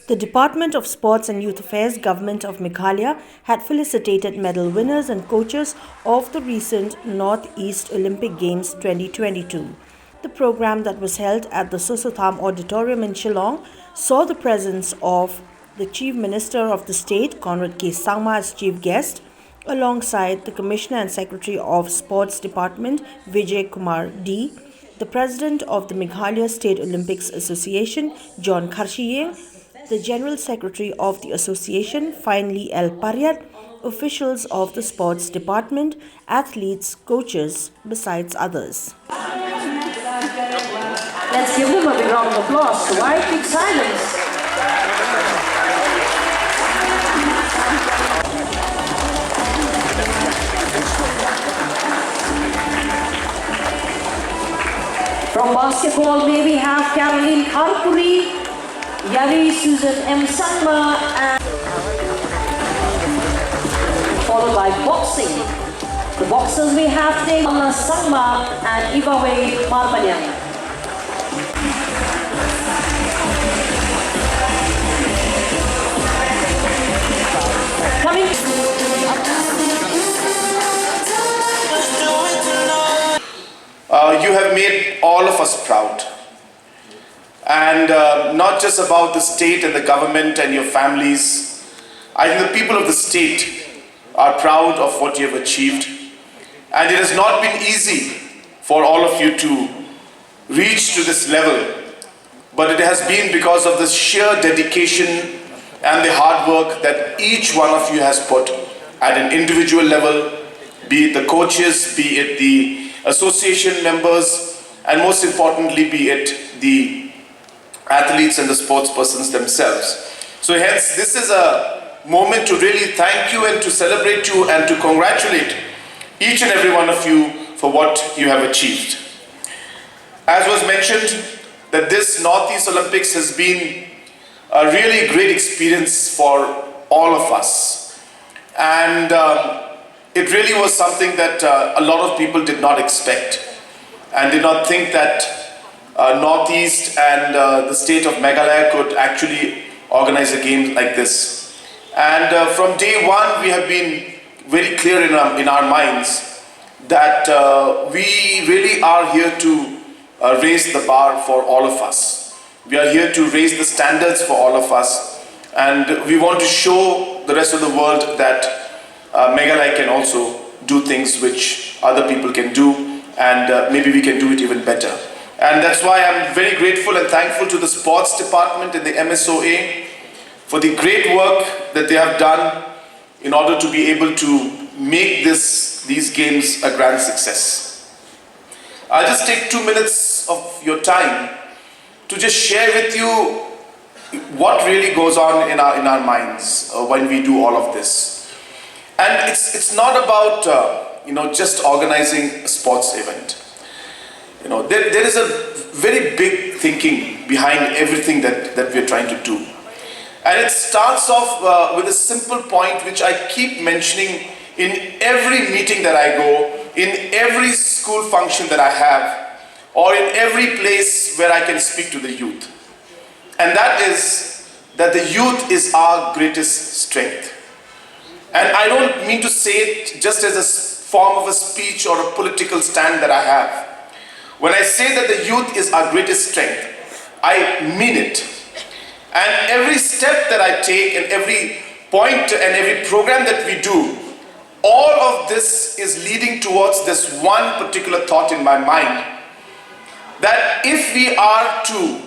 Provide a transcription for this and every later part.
The Department of Sports and Youth Affairs, Government of Meghalaya, had felicitated medal winners and coaches of the recent Northeast Olympic Games 2022. The program that was held at the Soso Tham Auditorium in Shillong saw the presence of the Chief Minister of the state, Conrad K Sangma, as chief guest, alongside the Commissioner and Secretary of Sports Department, Vijay Kumar D, the President of the Meghalaya State Olympics Association, Kharshiing, the General Secretary of the Association, finally L Pariat, officials of the Sports Department, athletes, coaches, besides others. Let's give them a big round of applause. Why big silence? From basketball, may we have Caroline Harpuri, Yavi Susan M. Sangma, and followed by boxing. The boxers we have Neog Sangma and Ivawe Marpanyang. You have made all of us proud, and not just about the state and the government and your families. I think the people of the state are proud of what you have achieved, and it has not been easy for all of you to reach to this level, but it has been because of the sheer dedication and the hard work that each one of you has put at an individual level, be it the coaches, be it the association members, and most importantly, be it the athletes and the sports persons themselves. So hence, this is a moment to really thank you and to celebrate you and to congratulate each and every one of you for what you have achieved. As was mentioned, that this Northeast Olympics has been a really great experience for all of us. And it really was something that a lot of people did not expect and did not think that Northeast and the state of Meghalaya could actually organize a game like this. And from day one, we have been very clear in our minds that we really are here to raise the bar for all of us. We are here to raise the standards for all of us, and we want to show the rest of the world that Meghalaya can also do things which other people can do, and maybe we can do it even better. And that's why I'm very grateful and thankful to the Sports Department and the MSOA for the great work that they have done in order to be able to make these games a grand success. I'll just take 2 minutes of your time to just share with you what really goes on in our minds when we do all of this. And it's not about just organizing a sports event. There is a very big thinking behind everything that we're trying to do. And it starts off with a simple point which I keep mentioning in every meeting that I go, in every school function that I have, or in every place where I can speak to the youth. And that is that the youth is our greatest strength. And I don't mean to say it just as a form of a speech or a political stand that I have. When I say that the youth is our greatest strength, I mean it. And every step that I take and every point and every program that we do, all of this is leading towards this one particular thought in my mind, that if we are to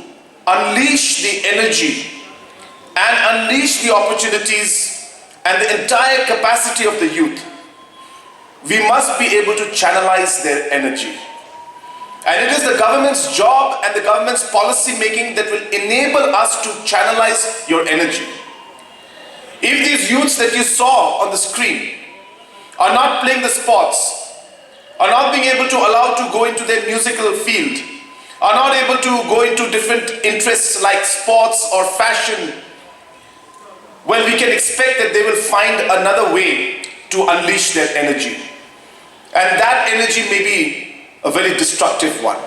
unleash the energy and unleash the opportunities and the entire capacity of the youth, we must be able to channelize their energy. And it is the government's job and the government's policy making that will enable us to channelize your energy. If these youths that you saw on the screen are not playing the sports, are not being able to allow to go into their musical field, are not able to go into different interests like sports or fashion, well, we can expect that they will find another way to unleash their energy. And that energy may be a very destructive one.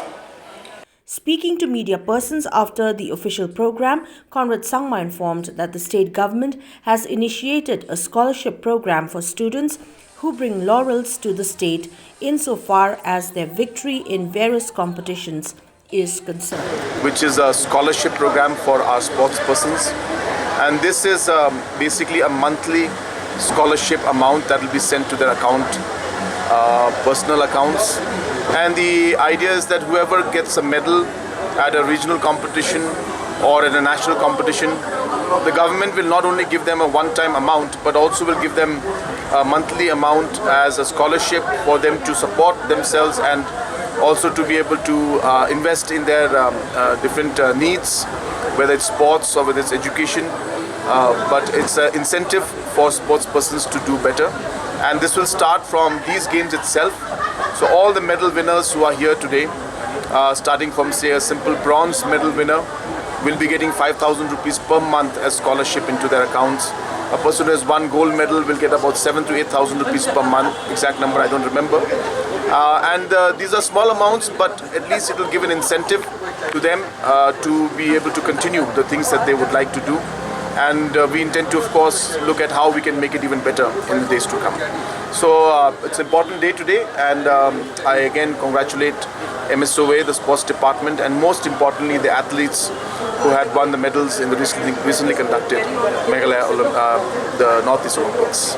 Speaking to media persons after the official program, Conrad Sangma informed that the state government has initiated a scholarship program for students who bring laurels to the state insofar as their victory in various competitions is concerned. Which is a scholarship program for our sports persons. And this is basically a monthly scholarship amount that will be sent to their account, personal accounts. And the idea is that whoever gets a medal at a regional competition or at a national competition, the government will not only give them a one-time amount, but also will give them a monthly amount as a scholarship for them to support themselves and also to be able to invest in their different needs, whether it's sports or whether it's education. But it's an incentive for sports persons to do better. And this will start from these games itself. So all the medal winners who are here today, starting from say a simple bronze medal winner, will be getting 5,000 rupees per month as scholarship into their accounts. A person who has won gold medal will get about 7,000 to 8,000 rupees per month. Exact number I don't remember. These are small amounts, but at least it will give an incentive to them to be able to continue the things that they would like to do. And we intend to, of course, look at how we can make it even better in the days to come. So it's an important day today, and I again congratulate MSOA, the sports department, and most importantly the athletes who had won the medals in the recently conducted Meghalaya the Northeast Olympics.